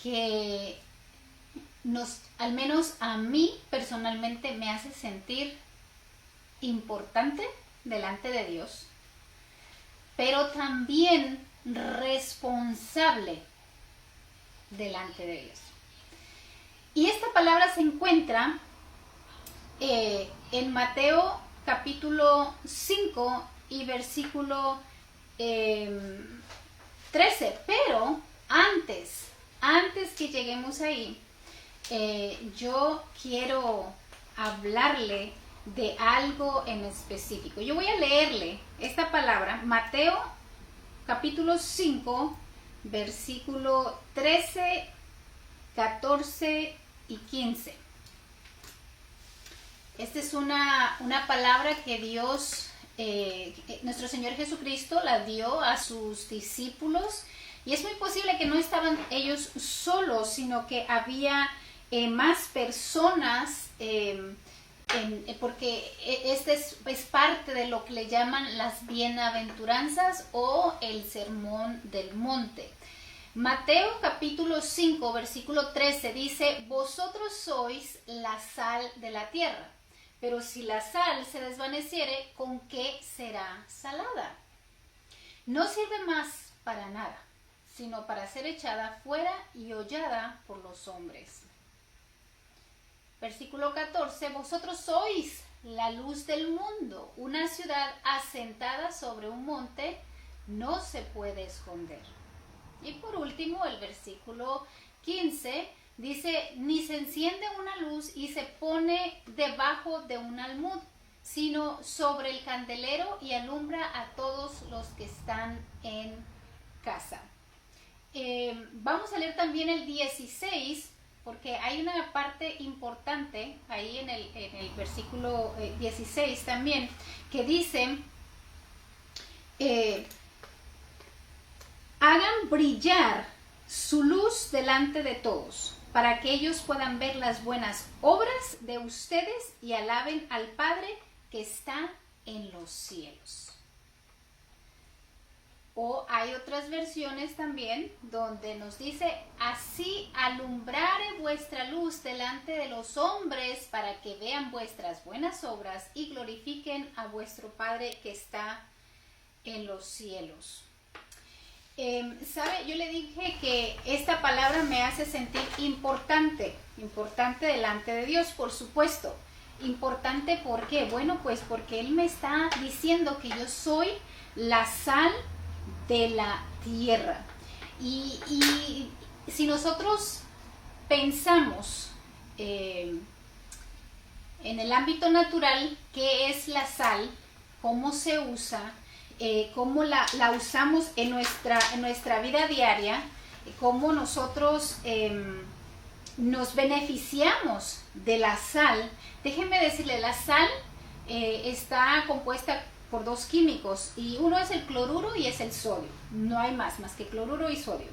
que al menos a mí personalmente me hace sentir importante delante de Dios, pero también responsable delante de Dios. Y esta palabra se encuentra en Mateo capítulo 5 y versículo 13. Pero antes que lleguemos ahí, yo quiero hablarle de algo en específico. Yo voy a leerle esta palabra, Mateo capítulo 5, versículo 13, 14 y 15. Esta es una palabra que Dios, nuestro Señor Jesucristo, la dio a sus discípulos. Y es muy posible que no estaban ellos solos, sino que había más personas, porque este es parte de lo que le llaman las bienaventuranzas o el sermón del monte. Mateo capítulo 5, versículo 13 dice: vosotros sois la sal de la tierra, pero si la sal se desvaneciere, ¿con qué será salada? No sirve más para nada, sino para ser echada fuera y hollada por los hombres. Versículo 14, vosotros sois la luz del mundo. Una ciudad asentada sobre un monte no se puede esconder. Y por último, el versículo 15 dice: ni se enciende una luz y se pone debajo de un almud, sino sobre el candelero y alumbra a todos los que están en casa. Vamos a leer también el 16, porque hay una parte importante ahí en el versículo 16 también, que dice: hagan brillar su luz delante de todos, para que ellos puedan ver las buenas obras de ustedes y alaben al Padre que está en los cielos. O hay otras versiones también donde nos dice: así alumbrare vuestra luz delante de los hombres, para que vean vuestras buenas obras y glorifiquen a vuestro Padre que está en los cielos. ¿Sabe? Yo le dije que esta palabra me hace sentir importante delante de Dios, por supuesto. Importante, ¿por qué? Bueno, pues porque Él me está diciendo que yo soy la sal de la tierra. Y si nosotros pensamos en el ámbito natural, ¿qué es la sal? ¿Cómo se usa? Cómo la usamos en nuestra vida diaria, cómo nosotros nos beneficiamos de la sal. Déjenme decirle, la sal está compuesta por dos químicos, y uno es el cloruro y es el sodio. No hay más que cloruro y sodio.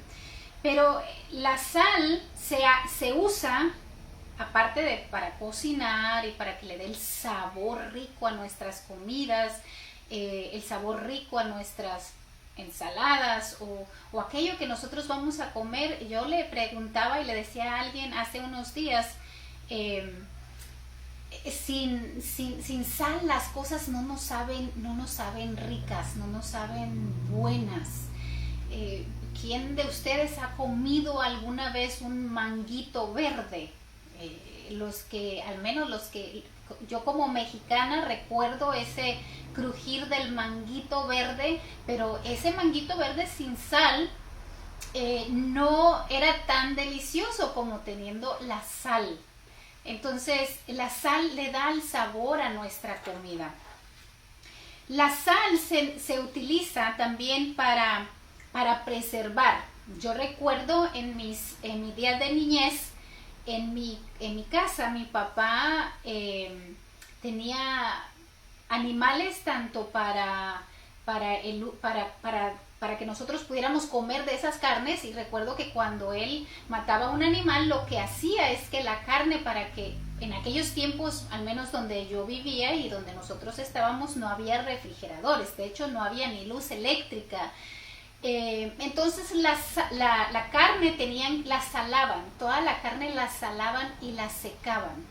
Pero la sal se usa, aparte de para cocinar y para que le dé el sabor rico a nuestras comidas, el sabor rico a nuestras ensaladas o aquello que nosotros vamos a comer. Yo le preguntaba y le decía a alguien hace unos días, sin sal las cosas no nos saben ricas, no nos saben buenas. ¿Quién de ustedes ha comido alguna vez un manguito verde? Al menos los que yo como mexicana recuerdo ese crujir del manguito verde, pero ese manguito verde sin sal no era tan delicioso como teniendo la sal. Entonces la sal le da el sabor a nuestra comida. La sal se utiliza también para preservar. Yo recuerdo en mis días de niñez, en mi casa, mi papá tenía animales tanto para que nosotros pudiéramos comer de esas carnes. Y recuerdo que cuando él mataba un animal, lo que hacía es que la carne, para que en aquellos tiempos, al menos donde yo vivía y donde nosotros estábamos, no había refrigeradores, de hecho no había ni luz eléctrica. Entonces la carne la salaban, toda la carne la salaban y la secaban.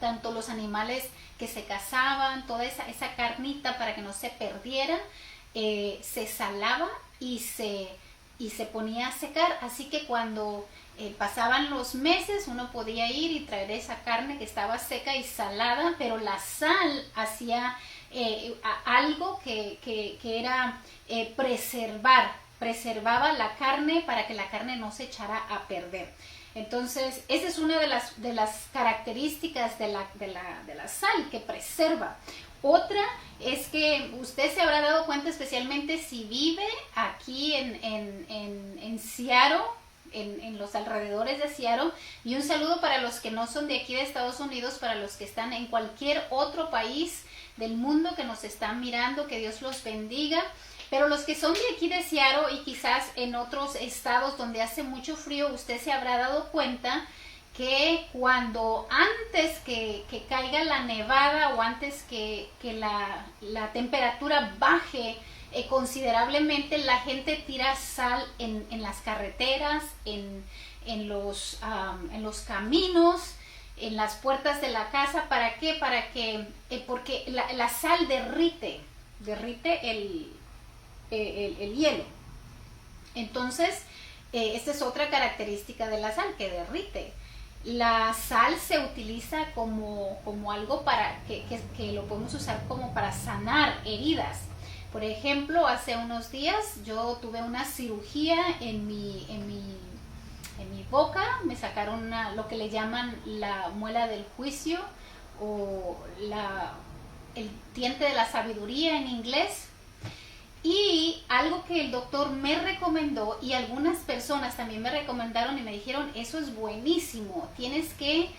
Tanto los animales que se cazaban, toda esa carnita para que no se perdiera, se salaba y se ponía a secar. Así que cuando pasaban los meses uno podía ir y traer esa carne que estaba seca y salada, pero la sal hacía algo que era preservaba la carne para que la carne no se echara a perder. Entonces, esa es una de las características de la sal, que preserva. Otra es que usted se habrá dado cuenta, especialmente si vive aquí en Seattle, en los alrededores de Seattle, y un saludo para los que no son de aquí de Estados Unidos, para los que están en cualquier otro país del mundo que nos están mirando, que Dios los bendiga. Pero los que son de aquí de Seattle y quizás en otros estados donde hace mucho frío, usted se habrá dado cuenta que cuando antes que caiga la nevada o antes que la temperatura baje considerablemente, la gente tira sal en las carreteras, en los caminos, en las puertas de la casa. ¿Para qué? Porque la sal derrite el hielo. Entonces, esta es otra característica de la sal, que derrite. La sal se utiliza como algo para que lo podemos usar como para sanar heridas. Por ejemplo, hace unos días yo tuve una cirugía en mi boca. Me sacaron lo que le llaman la muela del juicio, o el diente de la sabiduría en inglés. Y algo que el doctor me recomendó, y algunas personas también me recomendaron y me dijeron, eso es buenísimo, tienes que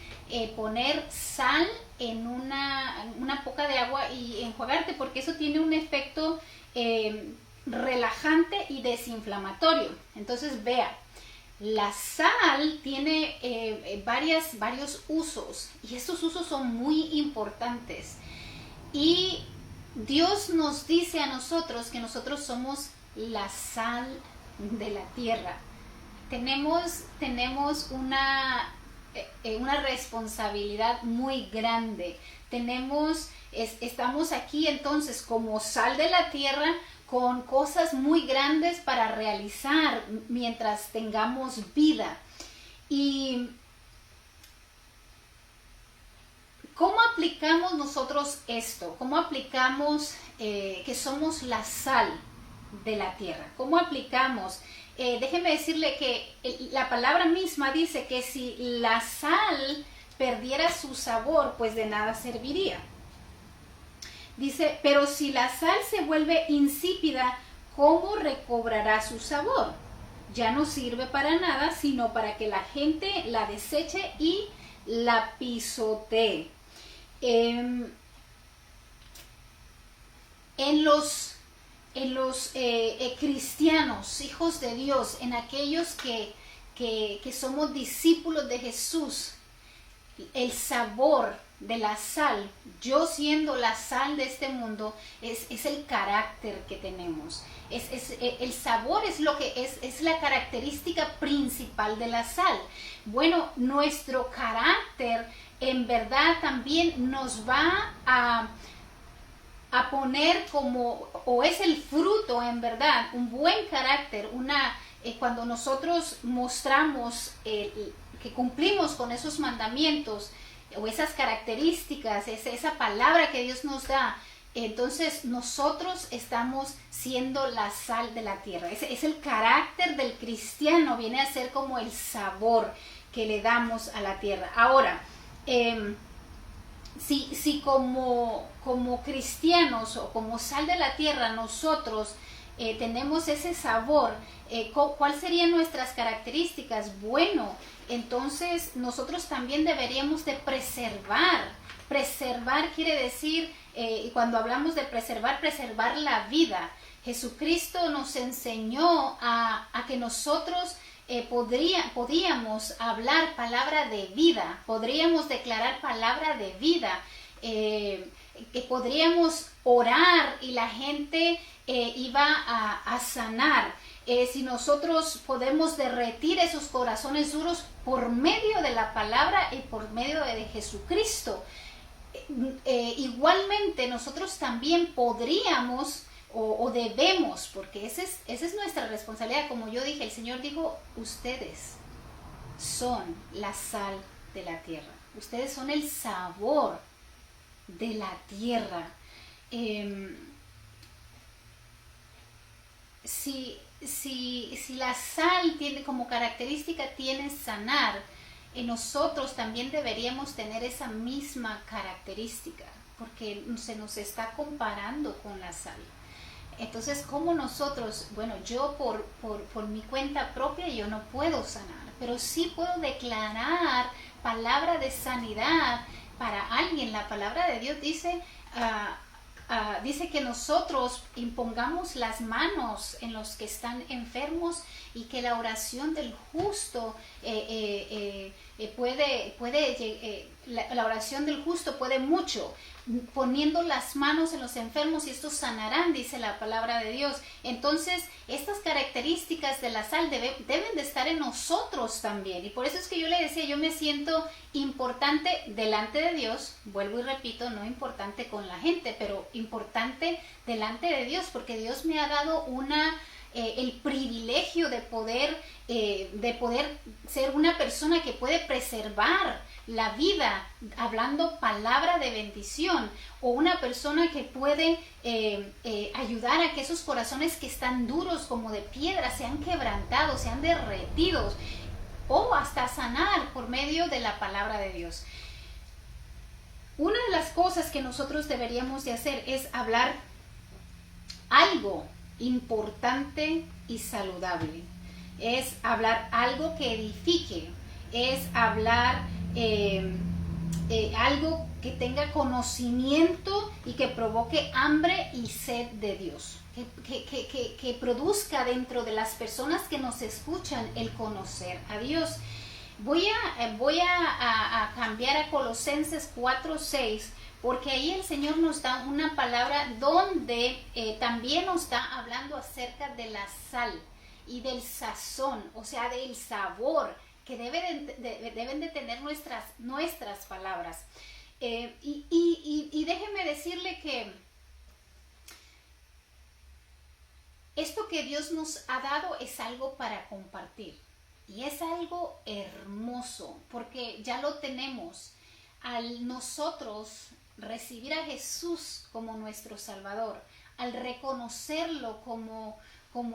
poner sal en una poca de agua y enjuagarte, porque eso tiene un efecto relajante y desinflamatorio. Entonces, vea, la sal tiene varios usos, y estos usos son muy importantes. Y Dios nos dice a nosotros que nosotros somos la sal de la tierra. Tenemos una responsabilidad muy grande. Estamos aquí entonces como sal de la tierra, con cosas muy grandes para realizar mientras tengamos vida. Y ¿cómo aplicamos nosotros esto? ¿Cómo aplicamos que somos la sal de la tierra? ¿Cómo aplicamos? Déjeme decirle que la palabra misma dice que si la sal perdiera su sabor, pues de nada serviría. Dice, pero si la sal se vuelve insípida, ¿cómo recobrará su sabor? Ya no sirve para nada, sino para que la gente la deseche y la pisotee. En los cristianos, hijos de Dios, en aquellos que somos discípulos de Jesús, el sabor de la sal, yo siendo la sal de este mundo, es el carácter que tenemos. El sabor es la característica principal de la sal. Bueno, nuestro carácter en verdad también nos va a poner o es el fruto, en verdad, un buen carácter, cuando nosotros mostramos que cumplimos con esos mandamientos o esas características, esa palabra que Dios nos da, entonces nosotros estamos siendo la sal de la tierra. Es el carácter del cristiano, viene a ser como el sabor que le damos a la tierra. Ahora, si como cristianos o como sal de la tierra nosotros tenemos ese sabor, ¿cuáles serían nuestras características? Bueno, entonces nosotros también deberíamos de preservar. Preservar quiere decir, cuando hablamos de preservar la vida. Jesucristo nos enseñó a que nosotros podíamos hablar palabra de vida, podríamos declarar palabra de vida. que podríamos orar y la gente iba a sanar. Si nosotros podemos derretir esos corazones duros por medio de la palabra y por medio de Jesucristo. Igualmente nosotros también podríamos o debemos, porque esa es nuestra responsabilidad. Como yo dije, el Señor dijo, ustedes son la sal de la tierra, ustedes son el sabor de la tierra. Si la sal tiene como característica tiene sanar, nosotros también deberíamos tener esa misma característica, porque se nos está comparando con la sal. Entonces, como nosotros, bueno, yo por mi cuenta propia yo no puedo sanar, pero sí puedo declarar palabra de sanidad para alguien. La palabra de Dios dice, dice que nosotros impongamos las manos en los que están enfermos y que la oración del justo la oración del justo puede mucho, poniendo las manos en los enfermos y estos sanarán, dice la palabra de Dios. Entonces, estas características de la sal deben de estar en nosotros también, y por eso es que yo le decía, yo me siento importante delante de Dios, vuelvo y repito, no importante con la gente, pero importante delante de Dios, porque Dios me ha dado el privilegio de poder ser una persona que puede preservar la vida hablando palabra de bendición, o una persona que puede ayudar a que esos corazones que están duros como de piedra sean quebrantados, sean derretidos, o hasta sanar por medio de la palabra de Dios. Una de las cosas que nosotros deberíamos de hacer es hablar algo importante y saludable, es hablar algo que edifique, es hablar algo que tenga conocimiento y que provoque hambre y sed de Dios, que produzca dentro de las personas que nos escuchan el conocer a Dios. Voy a cambiar a Colosenses 4:6, porque ahí el Señor nos da una palabra donde también nos está hablando acerca de la sal y del sazón, o sea, del sabor que deben de tener nuestras palabras. Y déjeme decirle que esto que Dios nos ha dado es algo para compartir. Y es algo hermoso, porque ya lo tenemos. Al nosotros recibir a Jesús como nuestro Salvador, al reconocerlo como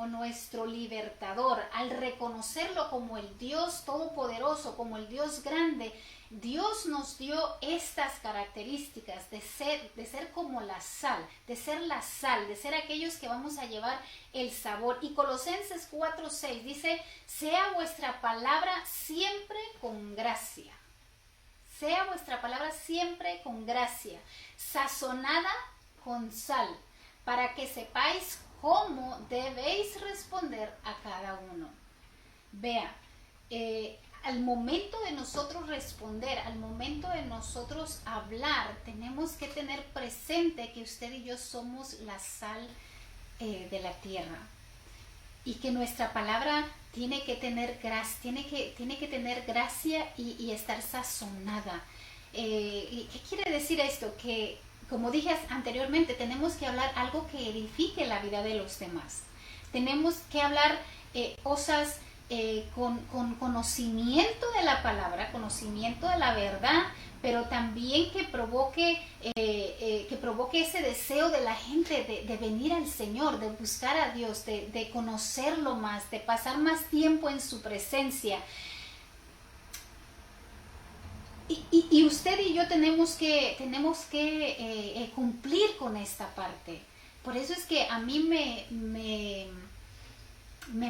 nuestro libertador, al reconocerlo como el Dios todopoderoso, como el Dios grande, Dios nos dio estas características de ser como la sal, de ser aquellos que vamos a llevar el sabor. Y Colosenses 4:6 dice, sea vuestra palabra siempre con gracia. Sea vuestra palabra siempre con gracia, sazonada con sal, para que sepáis cómo debéis responder a cada uno. Vea, al momento de nosotros responder, al momento de nosotros hablar, tenemos que tener presente que usted y yo somos la sal de la tierra, y que nuestra palabra tiene que tener gracia, tiene que tener gracia y estar sazonada. ¿Qué quiere decir esto? Que, como dije anteriormente, tenemos que hablar algo que edifique la vida de los demás. Tenemos que hablar cosas con conocimiento de la palabra, conocimiento de la verdad, pero también que provoque ese deseo de la gente de venir al Señor, de buscar a Dios, de conocerlo más, de pasar más tiempo en su presencia. Y usted y yo tenemos que cumplir con esta parte. Por eso es que a mí me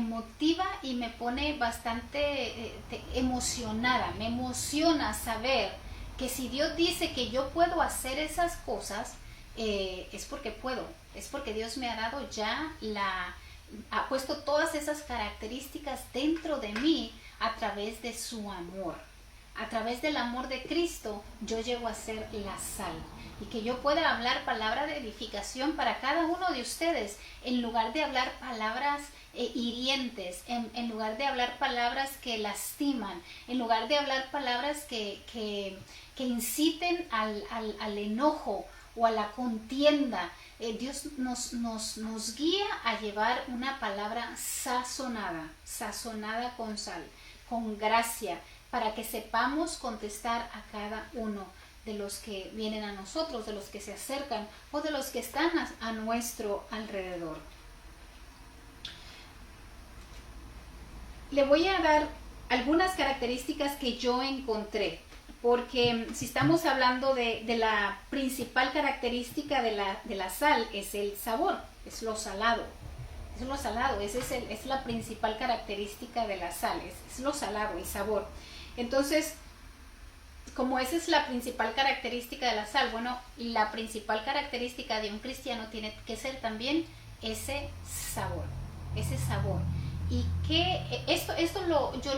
motiva y me pone bastante emocionada. Me emociona saber que si Dios dice que yo puedo hacer esas cosas, es porque puedo. Es porque Dios me ha dado ya ha puesto todas esas características dentro de mí a través de su amor. a través del amor de Cristo, yo llego a ser la sal. Y que yo pueda hablar palabra de edificación para cada uno de ustedes, en lugar de hablar palabras hirientes, en lugar de hablar palabras que lastiman, en lugar de hablar palabras que inciten al enojo o a la contienda. Dios nos guía a llevar una palabra sazonada con sal, con gracia, para que sepamos contestar a cada uno de los que vienen a nosotros, de los que se acercan o de los que están a nuestro alrededor. Le voy a dar algunas características que yo encontré, porque si estamos hablando de la principal característica de la sal, es el sabor, es lo salado. Es lo salado, es la principal característica de la sal, es lo salado y sabor. Entonces, como esa es la principal característica de la sal, bueno, la principal característica de un cristiano tiene que ser también ese sabor. Y que yo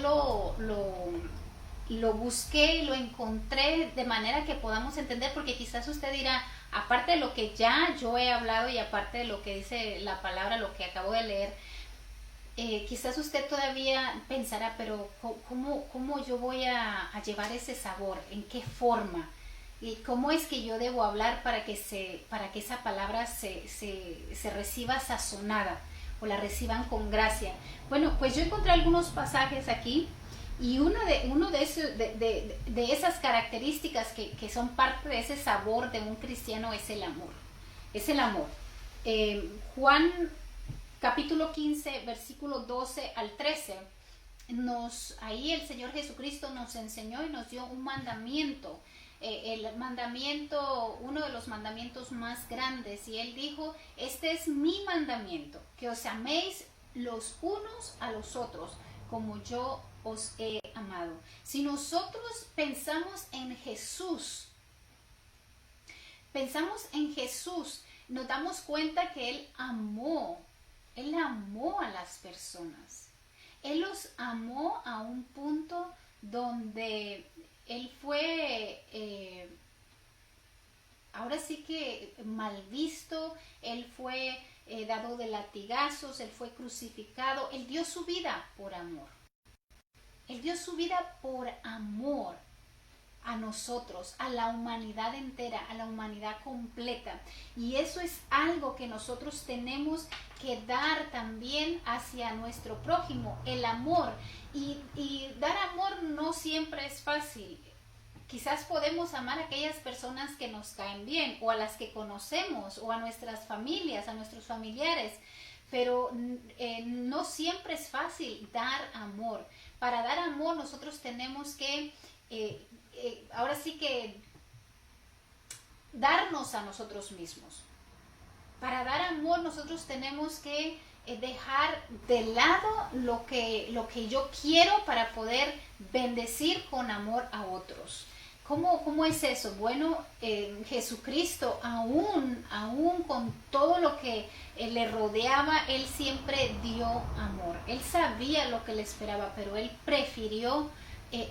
lo busqué, lo encontré de manera que podamos entender, porque quizás usted dirá, aparte de lo que ya yo he hablado y aparte de lo que dice la palabra, lo que acabo de leer, quizás usted todavía pensará, pero ¿cómo yo voy a llevar ese sabor? ¿En qué forma? ¿Y cómo es que yo debo hablar para que esa palabra se reciba sazonada o la reciban con gracia? Bueno, pues yo encontré algunos pasajes aquí, y uno de esas características que son parte de ese sabor de un cristiano es el amor. Es el amor. Juan capítulo 15, versículo 12 al 13, ahí el Señor Jesucristo nos enseñó y nos dio un mandamiento, uno de los mandamientos más grandes, y Él dijo, este es mi mandamiento, que os améis los unos a los otros, como yo os he amado. Si nosotros pensamos en Jesús, nos damos cuenta que Él amó a las personas. Él los amó a un punto donde Él fue, ahora sí que mal visto, Él fue dado de latigazos, Él fue crucificado, Él dio su vida por amor. Él dio su vida por amor a nosotros, a la humanidad entera, a la humanidad completa. Y eso es algo que nosotros tenemos que dar también hacia nuestro prójimo, el amor. Y dar amor no siempre es fácil. Quizás podemos amar a aquellas personas que nos caen bien, o a las que conocemos, o a nuestras familias, a nuestros familiares, pero no siempre es fácil dar amor. Para dar amor nosotros tenemos que ahora sí que darnos a nosotros mismos. Para dar amor nosotros tenemos que dejar de lado lo que yo quiero para poder bendecir con amor a otros. ¿Cómo es eso? Bueno, Jesucristo, aún con todo lo que le rodeaba, Él siempre dio amor. Él sabía lo que le esperaba, pero Él prefirió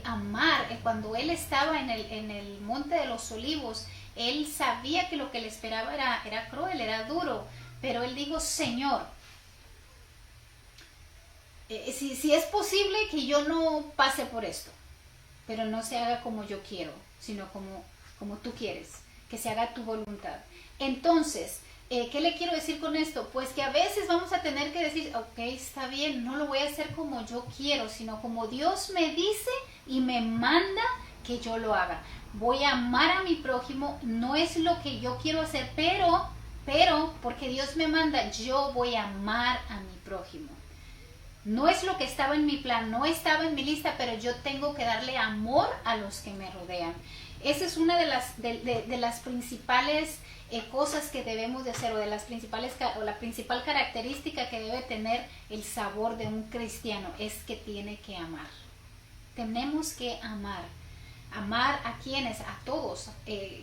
amar. Cuando Él estaba en el Monte de los Olivos, Él sabía que lo que le esperaba era cruel, era duro, pero Él dijo, Señor, si es posible que yo no pase por esto, pero no se haga como yo quiero, sino como tú quieres, que se haga tu voluntad. Entonces, ¿qué le quiero decir con esto? Pues que a veces vamos a tener que decir, ok, está bien, no lo voy a hacer como yo quiero, sino como Dios me dice y me manda que yo lo haga. Voy a amar a mi prójimo, no es lo que yo quiero hacer, pero porque Dios me manda, yo voy a amar a mi prójimo. No es lo que estaba en mi plan, no estaba en mi lista, pero yo tengo que darle amor a los que me rodean. Esa es una de las principales cosas que debemos de hacer, o la principal característica que debe tener el sabor de un cristiano, es que tiene que amar. Tenemos que amar. Amar a quienes, a todos.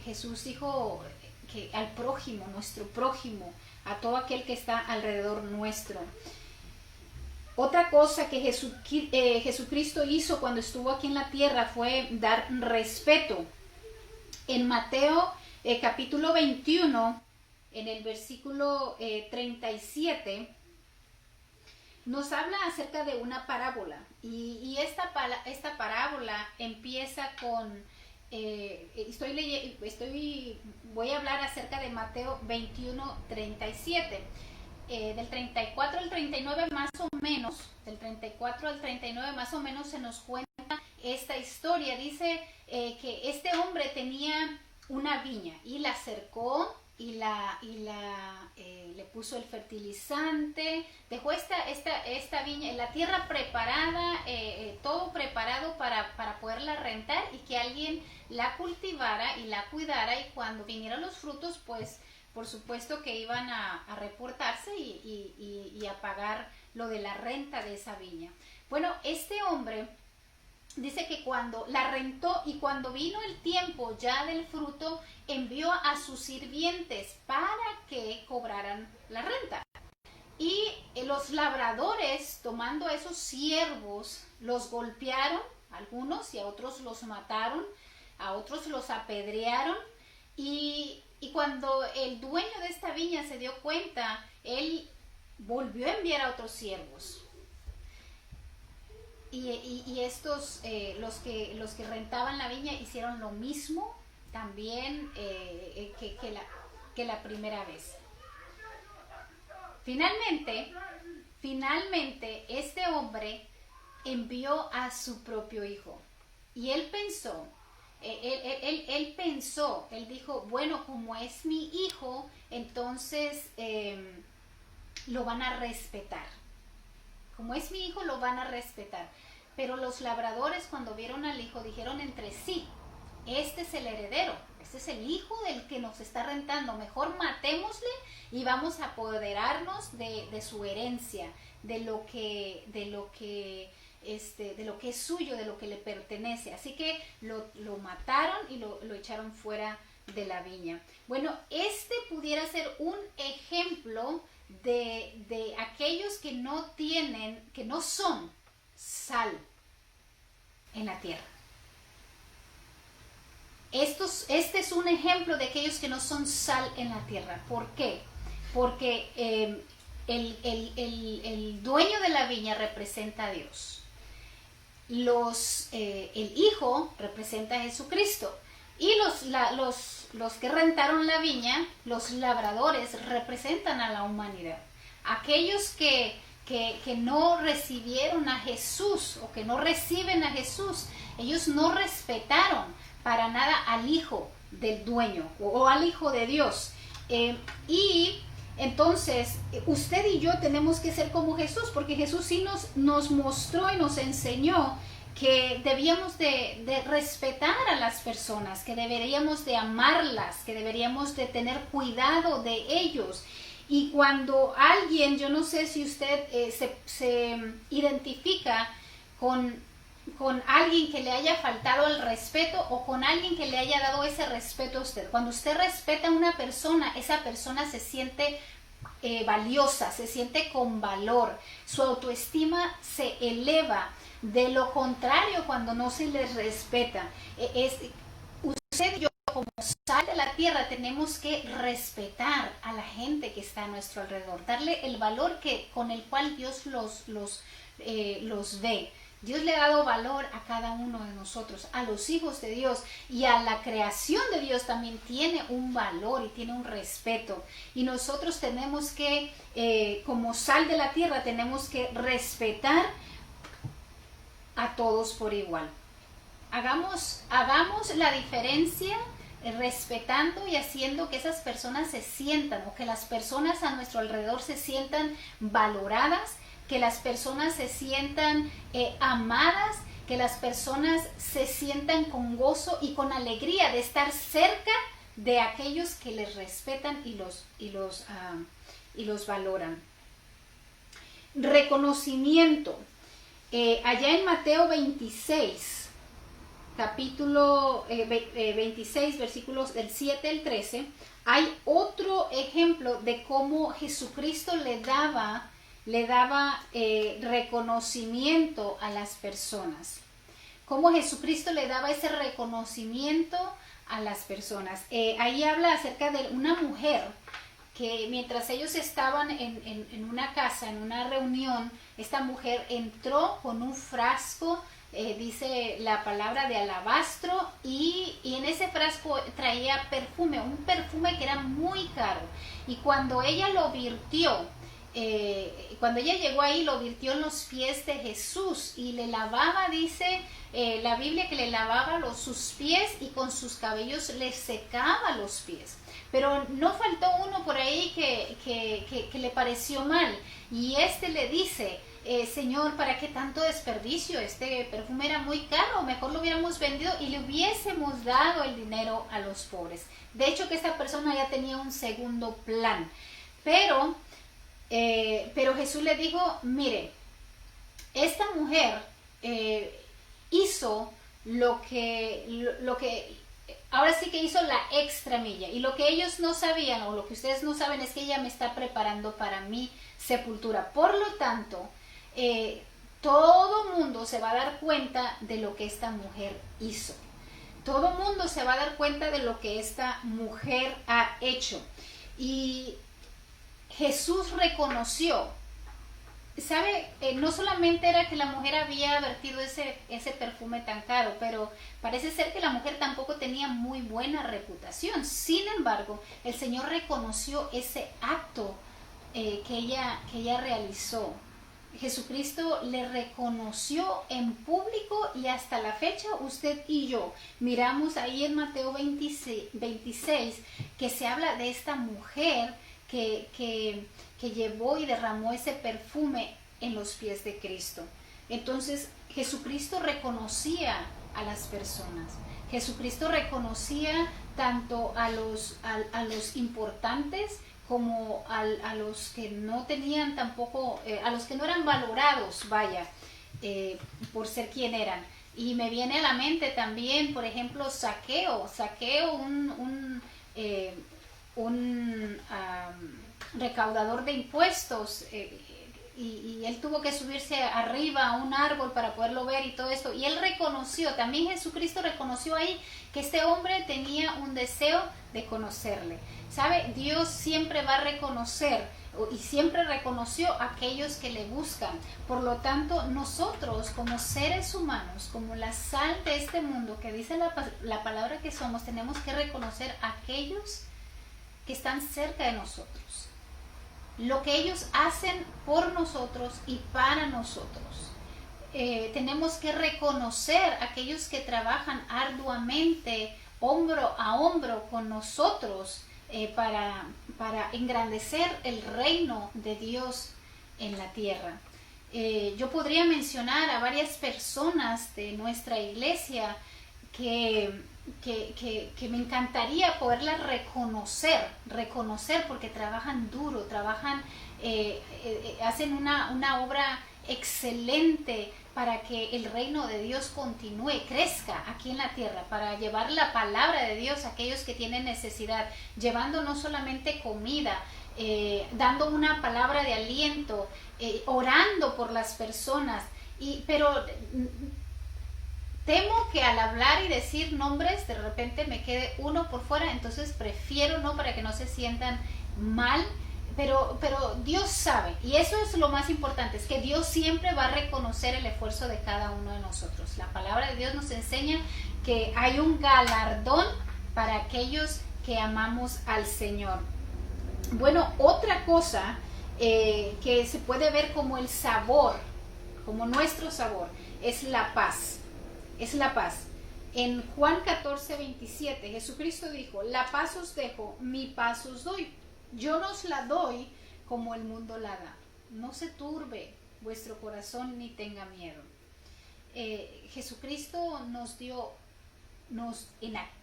Jesús dijo que al prójimo, nuestro prójimo, a todo aquel que está alrededor nuestro. Otra cosa que Jesucristo hizo cuando estuvo aquí en la tierra fue dar respeto. En Mateo capítulo 21, en el versículo 37, nos habla acerca de una parábola. Y esta parábola empieza con... voy a hablar acerca de Mateo 21, 37. Del 34 al 39 más o menos, del 34 al 39 más o menos se nos cuenta esta historia. Dice que este hombre tenía una viña y la cercó y le puso el fertilizante, dejó esta viña, la tierra preparada, todo preparado para poderla rentar y que alguien la cultivara y la cuidara, y cuando vinieran los frutos, pues por supuesto que iban a reportarse y a pagar lo de la renta de esa viña. Bueno, este hombre dice que cuando la rentó y cuando vino el tiempo ya del fruto, envió a sus sirvientes para que cobraran la renta. Y los labradores, tomando a esos siervos, los golpearon, algunos, y a otros los mataron, a otros los apedrearon. Y cuando el dueño de esta viña se dio cuenta, él volvió a enviar a otros siervos. Y estos, los que rentaban la viña, hicieron lo mismo también que la primera vez. Finalmente, este hombre envió a su propio hijo. Y él pensó, él dijo, bueno, como es mi hijo, entonces lo van a respetar. Como es mi hijo, lo van a respetar. Pero los labradores, cuando vieron al hijo, dijeron entre sí, este es el heredero, este es el hijo del que nos está rentando, mejor matémosle y vamos a apoderarnos de su herencia, de lo que es suyo, de lo que le pertenece. Así que lo mataron y lo echaron fuera de la viña. Bueno, este pudiera ser un ejemplo de aquellos que no tienen, que no son sal en la tierra. Este es un ejemplo de aquellos que no son sal en la tierra. ¿Por qué? Porque el dueño de la viña representa a Dios. El hijo representa a Jesucristo. Y los que rentaron la viña, los labradores, representan a la humanidad. Aquellos que no recibieron a Jesús o que no reciben a Jesús, ellos no respetaron para nada al hijo del dueño o al hijo de Dios. Y entonces usted y yo tenemos que ser como Jesús, porque Jesús sí nos mostró y nos enseñó que debíamos de respetar a las personas, que deberíamos de amarlas, que deberíamos de tener cuidado de ellos. Y cuando alguien, yo no sé si usted se identifica con alguien que le haya faltado el respeto o con alguien que le haya dado ese respeto a usted. Cuando usted respeta a una persona, esa persona se siente valiosa, se siente con valor, su autoestima se eleva. De lo contrario, cuando no se les respeta, usted y yo, como sal de la tierra, tenemos que respetar a la gente que está a nuestro alrededor, darle el valor con el cual Dios los ve. Dios le ha dado valor a cada uno de nosotros, a los hijos de Dios, y a la creación de Dios también tiene un valor y tiene un respeto. Y nosotros tenemos que, como sal de la tierra, tenemos que respetar a todos por igual. Hagamos la diferencia respetando y haciendo que esas personas se sientan, o que las personas a nuestro alrededor se sientan valoradas, que las personas se sientan amadas, que las personas se sientan con gozo y con alegría de estar cerca de aquellos que les respetan y los valoran. Reconocimiento. Allá en Mateo 26, capítulo 26, versículos del 7 al 13, hay otro ejemplo de cómo Jesucristo le daba le daba reconocimiento a las personas. Cómo Jesucristo le daba ese reconocimiento a las personas. Ahí habla acerca de una mujer que mientras ellos estaban en una casa, en una reunión, esta mujer entró con un frasco, dice la palabra, de alabastro, y en ese frasco traía perfume, un perfume que era muy caro. Y cuando ella lo virtió, cuando ella llegó ahí, lo virtió en los pies de Jesús y le lavaba, dice la Biblia, que le lavaba sus pies y con sus cabellos le secaba los pies. Pero no faltó uno por ahí que le pareció mal, y le dice, Señor, ¿para qué tanto desperdicio? Este perfume era muy caro, mejor lo hubiéramos vendido y le hubiésemos dado el dinero a los pobres. De hecho, que esta persona ya tenía un segundo plan, pero Jesús le dijo, mire, esta mujer hizo lo que ahora sí que hizo la extra milla, y lo que ellos no sabían, o lo que ustedes no saben, es que ella me está preparando para mi sepultura. Por lo tanto, todo mundo se va a dar cuenta de lo que esta mujer hizo. Todo mundo se va a dar cuenta de lo que esta mujer ha hecho. Y Jesús reconoció, ¿sabe? No solamente era que la mujer había vertido ese perfume tan caro, pero parece ser que la mujer tampoco tenía muy buena reputación. Sin embargo, el Señor reconoció ese acto que ella realizó. Jesucristo le reconoció en público, y hasta la fecha usted y yo miramos ahí en Mateo 26 que se habla de esta mujer que llevó y derramó ese perfume en los pies de Cristo. Entonces Jesucristo reconocía a las personas. Jesucristo reconocía tanto a los importantes como a los que no tenían tampoco, a los que no eran valorados, por ser quien eran. Y me viene a la mente también, por ejemplo, Zaqueo, un recaudador de impuestos, y él tuvo que subirse arriba a un árbol para poderlo ver y todo esto, y él reconoció, también Jesucristo reconoció ahí que este hombre tenía un deseo de conocerle. ¿Sabe? Dios siempre va a reconocer, y siempre reconoció a aquellos que le buscan. Por lo tanto, nosotros como seres humanos, como la sal de este mundo, que dice la palabra que somos, tenemos que reconocer a aquellos que están cerca de nosotros, lo que ellos hacen por nosotros y para nosotros. Tenemos que reconocer a aquellos que trabajan arduamente, hombro a hombro con nosotros, para engrandecer el reino de Dios en la tierra. Yo podría mencionar a varias personas de nuestra iglesia que me encantaría poderlas reconocer porque trabajan duro, hacen una obra excelente para que el reino de Dios continúe, crezca aquí en la tierra, para llevar la palabra de Dios a aquellos que tienen necesidad, llevando no solamente comida, dando una palabra de aliento, orando por las personas, pero temo que al hablar y decir nombres de repente me quede uno por fuera, entonces prefiero no, para que no se sientan mal. Pero Dios sabe, y eso es lo más importante, es que Dios siempre va a reconocer el esfuerzo de cada uno de nosotros. La palabra de Dios nos enseña que hay un galardón para aquellos que amamos al Señor. Bueno, otra cosa que se puede ver como el sabor, como nuestro sabor, es la paz. Es la paz. En Juan 14:27, Jesucristo dijo: la paz os dejo, mi paz os doy. Yo no os la doy como el mundo la da. No se turbe vuestro corazón ni tenga miedo. Jesucristo nos dio,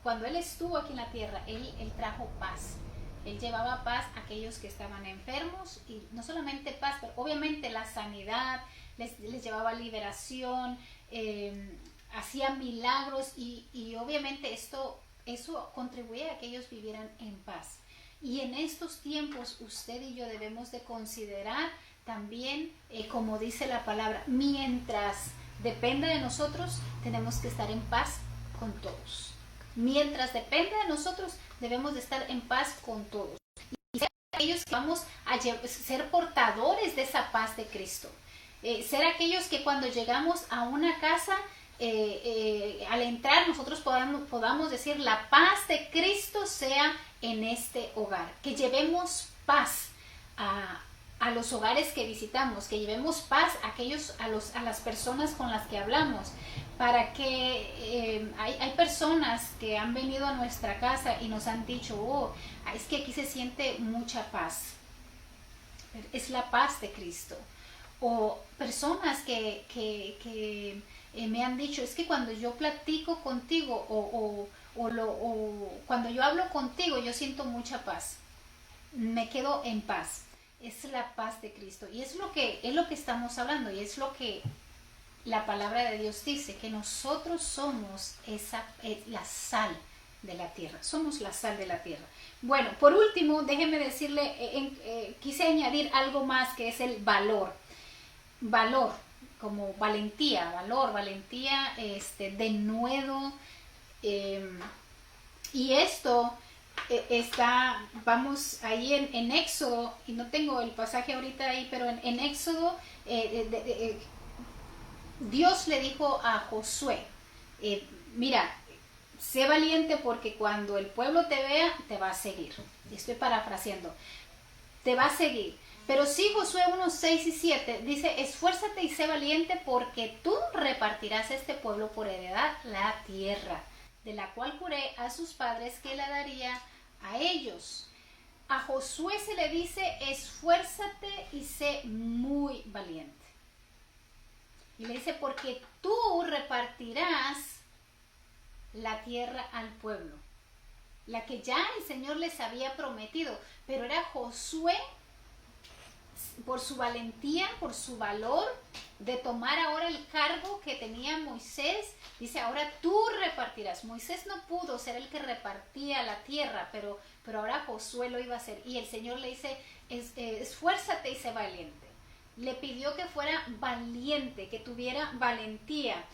cuando Él estuvo aquí en la tierra, Él trajo paz. Él llevaba paz a aquellos que estaban enfermos, y no solamente paz, pero obviamente la sanidad, les llevaba liberación, hacía milagros, y obviamente eso contribuía a que ellos vivieran en paz. Y en estos tiempos usted y yo debemos de considerar también, como dice la palabra, mientras dependa de nosotros, tenemos que estar en paz con todos. Mientras dependa de nosotros, debemos de estar en paz con todos. Y ser aquellos que vamos a ser portadores de esa paz de Cristo. Ser aquellos que cuando llegamos a una casa, al entrar nosotros podamos decir la paz de Cristo sea en este hogar, que llevemos paz a los hogares que visitamos, que llevemos paz a las personas con las que hablamos, para que hay personas que han venido a nuestra casa y nos han dicho, es que aquí se siente mucha paz, es la paz de Cristo. O personas que me han dicho, es que cuando yo platico contigo o cuando yo hablo contigo, yo siento mucha paz, me quedo en paz. Es la paz de Cristo, y es lo que estamos hablando, y es lo que la palabra de Dios dice, que nosotros somos la sal de la tierra, somos la sal de la tierra. Bueno, por último, déjeme decirle, quise añadir algo más, que es el valor, como valentía, denuedo, y esto vamos ahí en Éxodo, y no tengo el pasaje ahorita ahí, pero en Éxodo, Dios le dijo a Josué, mira, sé valiente porque cuando el pueblo te vea, te va a seguir. Estoy parafraseando, te va a seguir. Pero sí, Josué 1, 6 y 7 dice, esfuérzate y sé valiente porque tú repartirás a este pueblo por heredad la tierra, de la cual juré a sus padres que la daría a ellos. A Josué se le dice, esfuérzate y sé muy valiente. Y le dice, porque tú repartirás la tierra al pueblo, la que ya el Señor les había prometido, pero era Josué, por su valentía, por su valor de tomar ahora el cargo que tenía Moisés. Dice, ahora tú repartirás. Moisés no pudo ser el que repartía la tierra, pero ahora Josué lo iba a hacer. Y el Señor le dice, esfuérzate y sé valiente. Le pidió que fuera valiente, que tuviera valentía.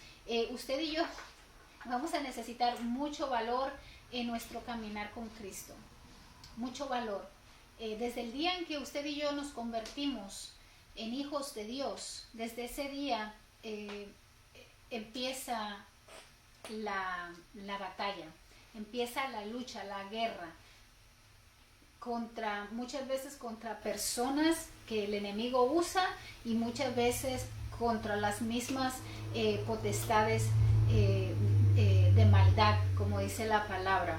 Usted y yo vamos a necesitar mucho valor en nuestro caminar con Cristo. Mucho valor. Desde el día en que usted y yo nos convertimos en hijos de Dios, desde ese día empieza la batalla, empieza la lucha, la guerra, muchas veces contra personas que el enemigo usa, y muchas veces contra las mismas potestades de maldad, como dice la palabra,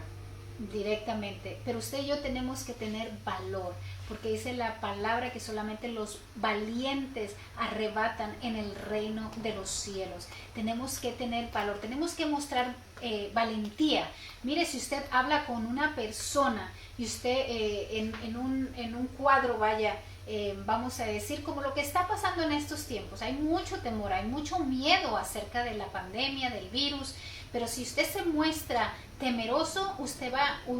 directamente. Pero usted y yo tenemos que tener valor, porque dice la palabra que solamente los valientes arrebatan en el reino de los cielos. Tenemos que tener valor, tenemos que mostrar valentía. Mire, si usted habla con una persona y usted en un cuadro, vamos a decir, como lo que está pasando en estos tiempos, hay mucho temor, hay mucho miedo acerca de la pandemia, del virus. Pero si usted se muestra temeroso,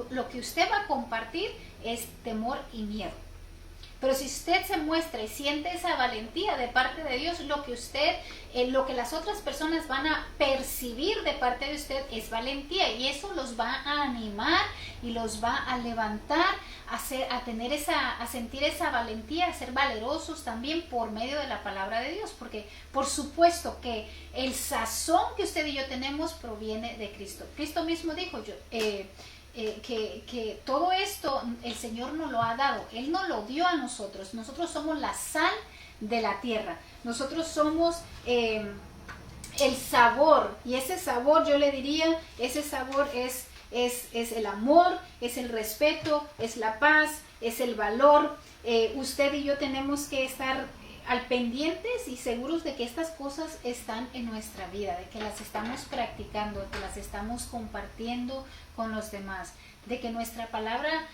lo que usted va a compartir es temor y miedo. Pero si usted se muestra y siente esa valentía de parte de Dios, lo que las otras personas van a percibir de parte de usted es valentía, y eso los va a animar y los va a levantar a sentir esa valentía, a ser valerosos también por medio de la palabra de Dios, porque por supuesto que el sazón que usted y yo tenemos proviene de Cristo. Cristo mismo dijo, que todo esto el Señor nos lo ha dado, Él nos lo dio a nosotros. Nosotros somos la sal de la tierra, nosotros somos el sabor, y ese sabor, yo le diría, ese sabor es el amor, es el respeto, es la paz, es el valor. Usted y yo tenemos que estar al pendientes y seguros de que estas cosas están en nuestra vida, de que las estamos practicando, de que las estamos compartiendo con los demás, de que nuestra palabra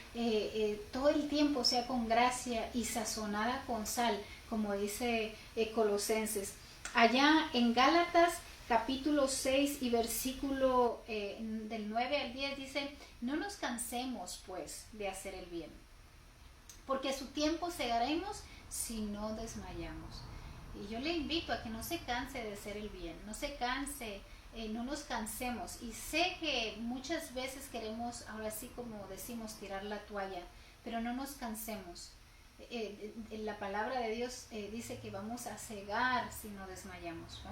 todo el tiempo sea con gracia y sazonada con sal, como dice Colosenses. Allá en Gálatas capítulo 6 y versículo del 9 al 10 dice, no nos cansemos pues de hacer el bien, porque a su tiempo segaremos si no desmayamos. Y yo le invito a que no se canse de hacer el bien, no se canse, no nos cansemos. Y sé que muchas veces queremos, ahora sí como decimos, tirar la toalla, pero no nos cansemos. La palabra de Dios dice que vamos a cegar si no desmayamos,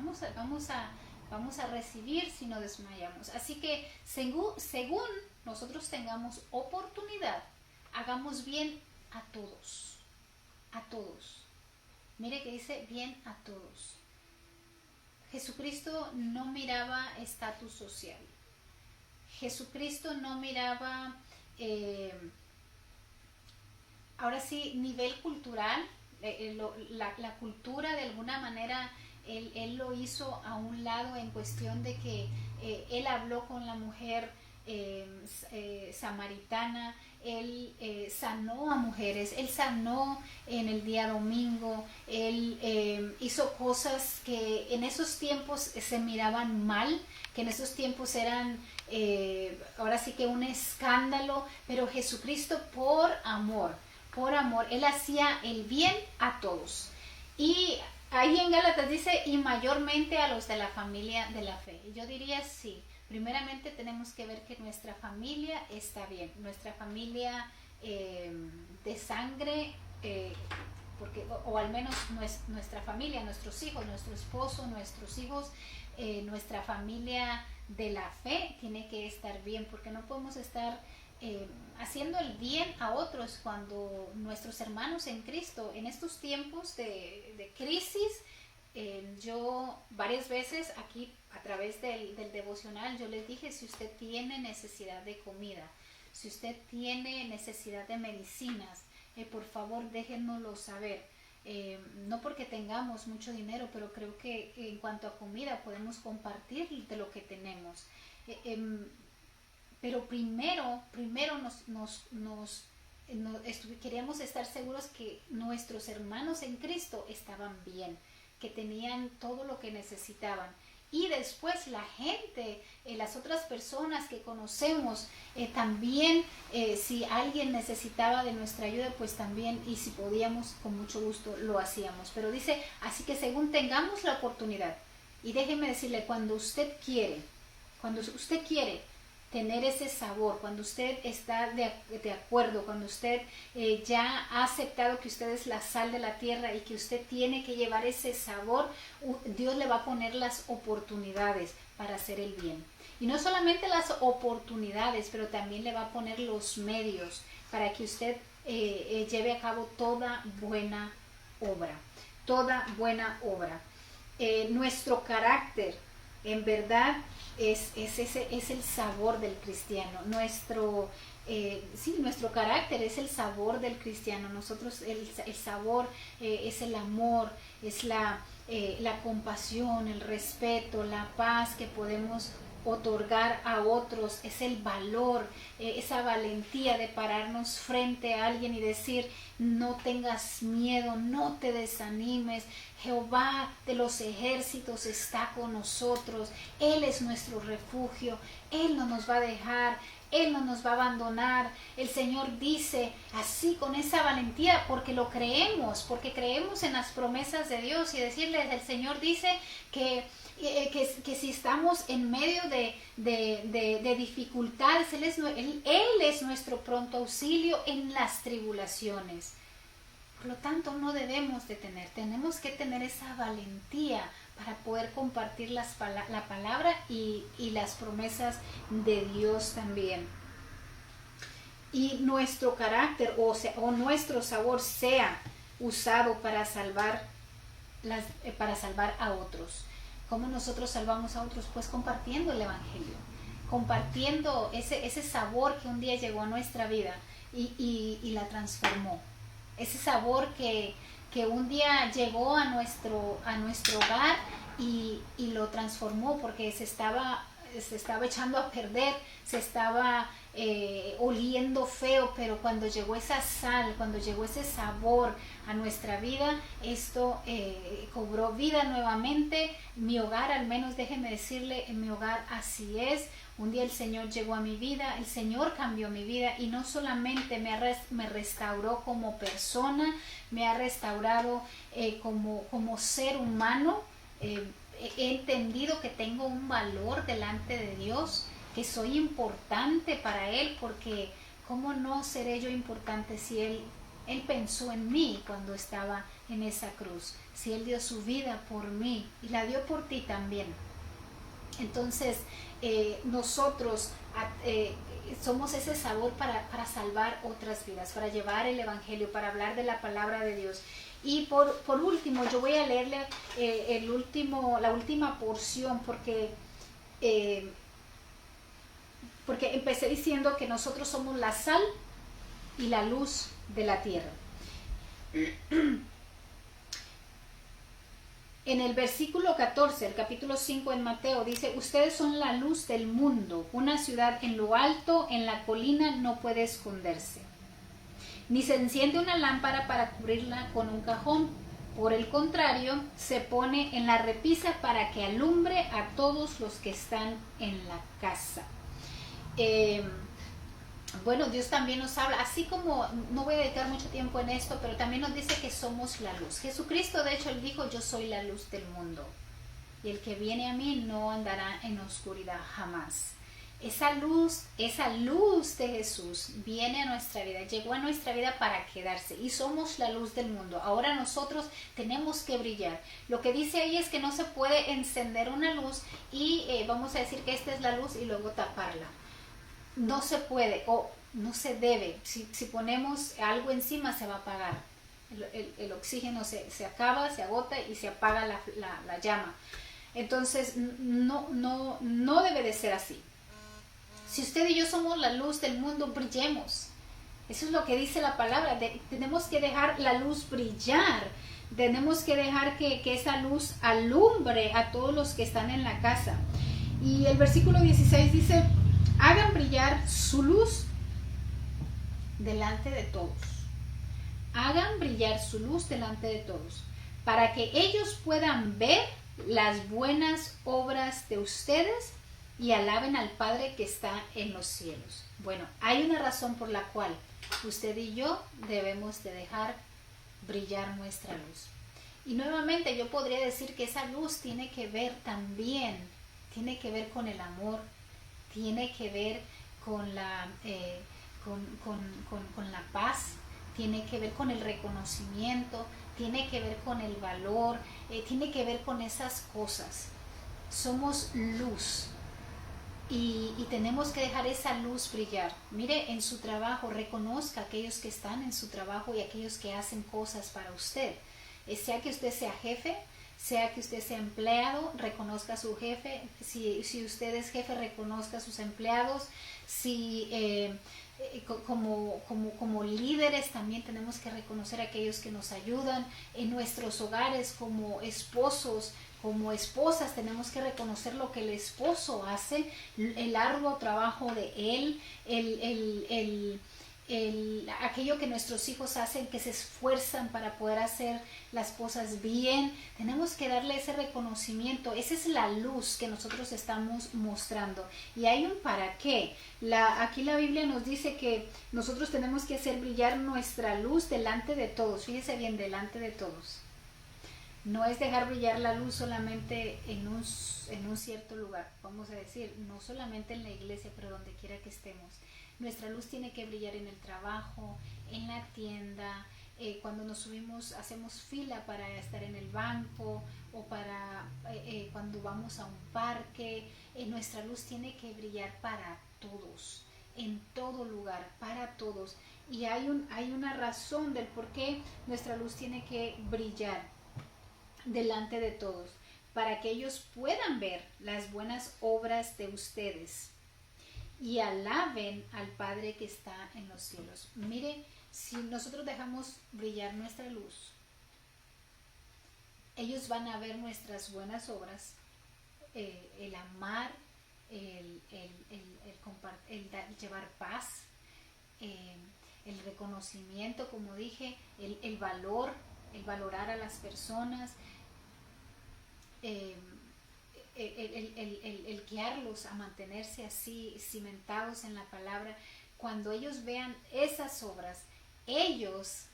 vamos a recibir si no desmayamos. Así que según nosotros tengamos oportunidad, hagamos bien a todos, a todos. Mire que dice bien a todos. Jesucristo no miraba estatus social. Jesucristo no miraba, ahora sí, nivel cultural. La cultura de alguna manera él lo hizo a un lado en cuestión de que él habló con la mujer samaritana, él sanó a mujeres, él sanó en el día domingo, él hizo cosas que en esos tiempos se miraban mal, que en esos tiempos eran ahora sí que un escándalo, pero Jesucristo por amor, él hacía el bien a todos. Y ahí en Gálatas dice, y mayormente a los de la familia de la fe. Yo diría sí. Primeramente tenemos que ver que nuestra familia está bien, nuestra familia de sangre, porque, o al menos nuestra familia, nuestros hijos, nuestro esposo, nuestros hijos, nuestra familia de la fe tiene que estar bien, porque no podemos estar haciendo el bien a otros cuando nuestros hermanos en Cristo, en estos tiempos de crisis, yo varias veces aquí a través del devocional yo les dije, si usted tiene necesidad de comida, si usted tiene necesidad de medicinas, por favor déjenoslo saber. No porque tengamos mucho dinero, pero creo que en cuanto a comida podemos compartir de lo que tenemos. Pero primero queríamos estar seguros que nuestros hermanos en Cristo estaban bien, que tenían todo lo que necesitaban. Y después la gente, las otras personas que conocemos, también si alguien necesitaba de nuestra ayuda, pues también, y si podíamos, con mucho gusto lo hacíamos. Pero dice, así que según tengamos la oportunidad, y déjeme decirle, cuando usted quiere tener ese sabor, cuando usted está de acuerdo, cuando usted ya ha aceptado que usted es la sal de la tierra y que usted tiene que llevar ese sabor, Dios le va a poner las oportunidades para hacer el bien. Y no solamente las oportunidades, pero también le va a poner los medios para que usted lleve a cabo toda buena obra. Toda buena obra. Nuestro carácter, en verdad, es el sabor del cristiano. Nuestro carácter es el sabor del cristiano. Nosotros el sabor es el amor, es la compasión, el respeto, la paz que podemos otorgar a otros, es el valor, esa valentía de pararnos frente a alguien y decir, no tengas miedo, no te desanimes, Jehová de los ejércitos está con nosotros, Él es nuestro refugio, Él no nos va a dejar, Él no nos va a abandonar. El Señor dice así con esa valentía porque lo creemos, porque creemos en las promesas de Dios, y decirles, el Señor dice que si estamos en medio de dificultades, Él es nuestro pronto auxilio en las tribulaciones. Por lo tanto, no debemos tenemos que tener esa valentía para poder compartir la palabra y las promesas de Dios también. Y nuestro carácter o nuestro sabor sea usado para salvar a otros. ¿Cómo nosotros salvamos a otros? Pues compartiendo el Evangelio, compartiendo ese sabor que un día llegó a nuestra vida y la transformó. Ese sabor que un día llegó a nuestro hogar y lo transformó porque se estaba se estaba echando a perder, se estaba oliendo feo, pero cuando llegó esa sal, cuando llegó ese sabor a nuestra vida, esto cobró vida nuevamente. Mi hogar, al menos déjeme decirle, en mi hogar así es. Un día el Señor llegó a mi vida, el Señor cambió mi vida y no solamente me restauró como persona, me ha restaurado como ser humano. He entendido que tengo un valor delante de Dios, que soy importante para Él, porque ¿cómo no seré yo importante si Él pensó en mí cuando estaba en esa cruz? Si Él dio su vida por mí y la dio por ti también. Entonces nosotros somos ese sabor para salvar otras vidas, para llevar el evangelio, para hablar de la palabra de Dios. Y por último, yo voy a leerle la última porción, porque empecé diciendo que nosotros somos la sal y la luz de la tierra. En el versículo 14, el capítulo 5 en Mateo, dice: ustedes son la luz del mundo, una ciudad en lo alto, en la colina, no puede esconderse. Ni se enciende una lámpara para cubrirla con un cajón. Por el contrario, se pone en la repisa para que alumbre a todos los que están en la casa. Bueno, Dios también nos habla, así como, no voy a dedicar mucho tiempo en esto, pero también nos dice que somos la luz. Jesucristo, de hecho, Él dijo: yo soy la luz del mundo, y el que viene a mí no andará en oscuridad jamás. Esa luz de Jesús viene a nuestra vida, llegó a nuestra vida para quedarse, y somos la luz del mundo. Ahora nosotros tenemos que brillar. Lo que dice ahí es que no se puede encender una luz y vamos a decir que esta es la luz y luego taparla. No se puede o no se debe. Si ponemos algo encima, se va a apagar. El oxígeno se acaba, se agota y se apaga la llama. Entonces no debe de ser así. Si usted y yo somos la luz del mundo, brillemos. Eso es lo que dice la palabra. Tenemos que dejar la luz brillar. Tenemos que dejar que esa luz alumbre a todos los que están en la casa. Y el versículo 16 dice: hagan brillar su luz delante de todos. Hagan brillar su luz delante de todos, para que ellos puedan ver las buenas obras de ustedes y alaben al Padre que está en los cielos. Bueno, hay una razón por la cual usted y yo debemos de dejar brillar nuestra luz. Y nuevamente yo podría decir que esa luz tiene que ver también, tiene que ver con el amor, tiene que ver con la paz, tiene que ver con el reconocimiento, tiene que ver con el valor, tiene que ver con esas cosas. Somos luz y tenemos que dejar esa luz brillar. Mire, en su trabajo, reconozca a aquellos que están en su trabajo y aquellos que hacen cosas para usted. Sea que usted sea jefe, sea que usted sea empleado, reconozca a su jefe. Si usted es jefe, reconozca a sus empleados. Como líderes también tenemos que reconocer a aquellos que nos ayudan. En nuestros hogares, como esposos, como esposas, tenemos que reconocer lo que el esposo hace, el arduo trabajo de él, aquello que nuestros hijos hacen, que se esfuerzan para poder hacer las cosas bien. Tenemos que darle ese reconocimiento. Esa es la luz que nosotros estamos mostrando. Y hay un para qué. Aquí la Biblia nos dice que nosotros tenemos que hacer brillar nuestra luz delante de todos. Fíjese bien, delante de todos. No es dejar brillar la luz solamente en un cierto lugar, vamos a decir, no solamente en la iglesia, pero donde quiera que estemos. Nuestra luz tiene que brillar en el trabajo, en la tienda, cuando nos subimos, hacemos fila para estar en el banco, o para cuando vamos a un parque. Nuestra luz tiene que brillar para todos, en todo lugar, para todos. Y hay una razón del por qué nuestra luz tiene que brillar delante de todos, para que ellos puedan ver las buenas obras de ustedes y alaben al Padre que está en los cielos. Mire, si nosotros dejamos brillar nuestra luz, ellos van a ver nuestras buenas obras, el amar, el llevar paz, el reconocimiento, como dije, el valorar a las personas, el guiarlos a mantenerse así cimentados en la palabra. Cuando ellos vean esas obras, ellos,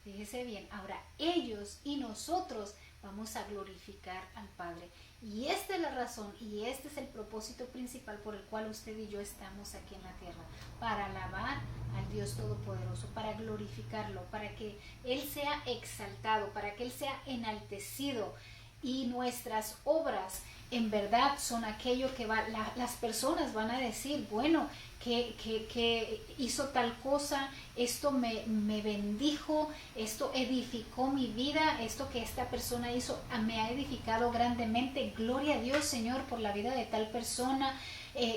fíjese bien, ahora ellos y nosotros vamos a glorificar al Padre. Y esta es la razón y este es el propósito principal por el cual usted y yo estamos aquí en la tierra, para alabar al Dios Todopoderoso, para glorificarlo, para que Él sea exaltado, para que Él sea enaltecido, y nuestras obras en verdad son aquello que las personas van a decir, bueno, que hizo tal cosa, esto me bendijo, esto edificó mi vida, esto que esta persona hizo me ha edificado grandemente, gloria a Dios, Señor, por la vida de tal persona.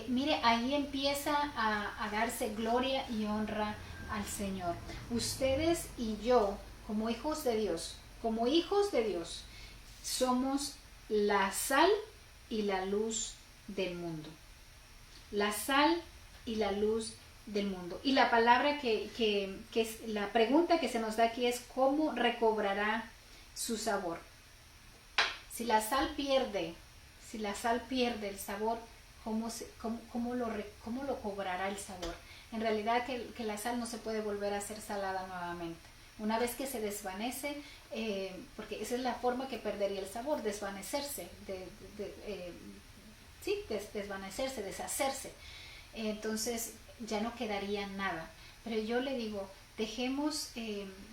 Mire, ahí empieza a darse gloria y honra al Señor. Ustedes y yo, como hijos de Dios, somos la sal y la luz del mundo. La sal y la luz del mundo. Y la palabra que es la pregunta que se nos da aquí es: ¿cómo recobrará su sabor? Si la sal pierde el sabor, ¿cómo lo cobrará el sabor? En realidad que la sal no se puede volver a hacer salada nuevamente. Una vez que se desvanece, porque esa es la forma que perdería el sabor, desvanecerse, desvanecerse, deshacerse. Entonces ya no quedaría nada. Pero yo le digo,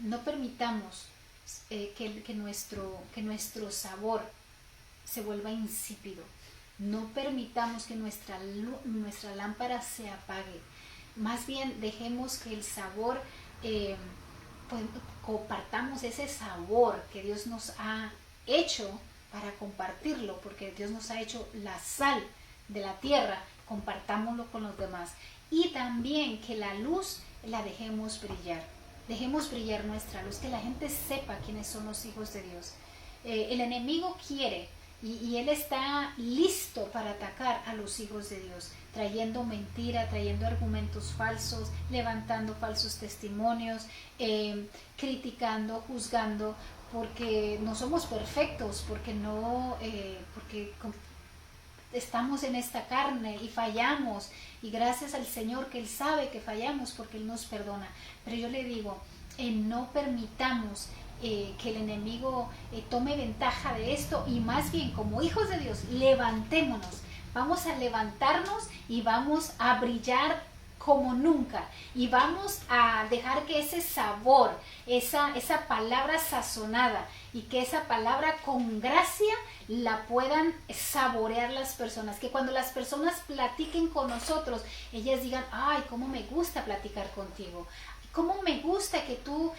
no permitamos que nuestro sabor se vuelva insípido. No permitamos que nuestra lámpara se apague. Más bien dejemos que el sabor, pues compartamos ese sabor que Dios nos ha hecho para compartirlo, porque Dios nos ha hecho la sal de la tierra, compartámoslo con los demás. Y también que la luz la dejemos brillar nuestra luz, que la gente sepa quiénes son los hijos de Dios. El enemigo quiere y él está listo para atacar a los hijos de Dios, trayendo mentira, trayendo argumentos falsos, levantando falsos testimonios, criticando, juzgando, porque no somos perfectos, porque estamos en esta carne y fallamos, y gracias al Señor que Él sabe que fallamos porque Él nos perdona. Pero yo le digo, no permitamos que el enemigo tome ventaja de esto, y más bien como hijos de Dios levantémonos, vamos a levantarnos y vamos a brillar como nunca, y vamos a dejar que ese sabor, esa palabra sazonada, y que esa palabra con gracia la puedan saborear las personas, que cuando las personas platiquen con nosotros, ellas digan: ay, cómo me gusta platicar contigo, cómo me gusta que tú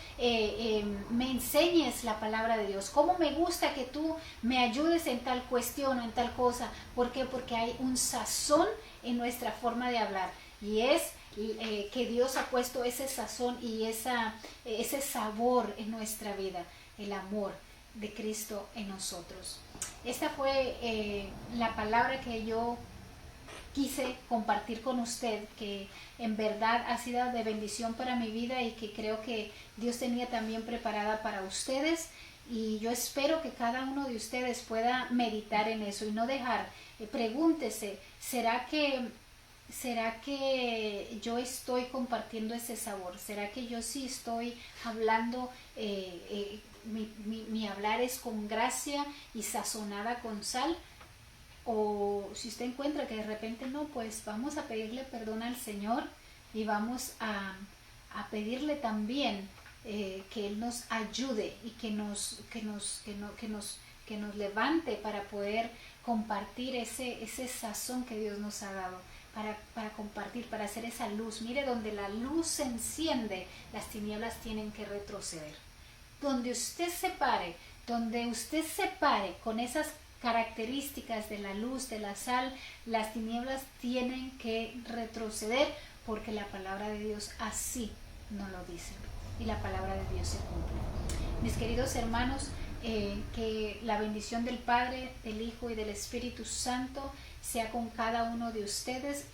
me enseñes la palabra de Dios, cómo me gusta que tú me ayudes en tal cuestión o en tal cosa. ¿Por qué? Porque hay un sazón en nuestra forma de hablar, y es que Dios ha puesto ese sazón y ese sabor en nuestra vida, el amor de Cristo en nosotros. Esta fue la palabra que yo quise compartir con usted, que en verdad ha sido de bendición para mi vida y que creo que Dios tenía también preparada para ustedes, y yo espero que cada uno de ustedes pueda meditar en eso y no dejar, pregúntese, ¿será que yo estoy compartiendo ese sabor? ¿Será que yo sí estoy hablando, mi hablar es con gracia y sazonada con sal? O si usted encuentra que de repente no, pues vamos a pedirle perdón al Señor, y vamos a pedirle también que Él nos ayude y que nos levante para poder compartir ese sazón que Dios nos ha dado, para compartir, para hacer esa luz. Mire, donde la luz se enciende, las tinieblas tienen que retroceder. Donde usted se pare con esas características de la luz, de la sal, las tinieblas tienen que retroceder, porque la palabra de Dios así nos lo dice, y la palabra de Dios se cumple. Mis queridos hermanos, Que la bendición del Padre, del Hijo y del Espíritu Santo sea con cada uno de ustedes.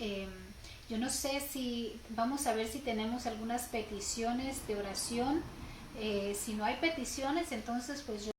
Yo no sé si vamos a ver si tenemos algunas peticiones de oración. Si no hay peticiones, entonces pues yo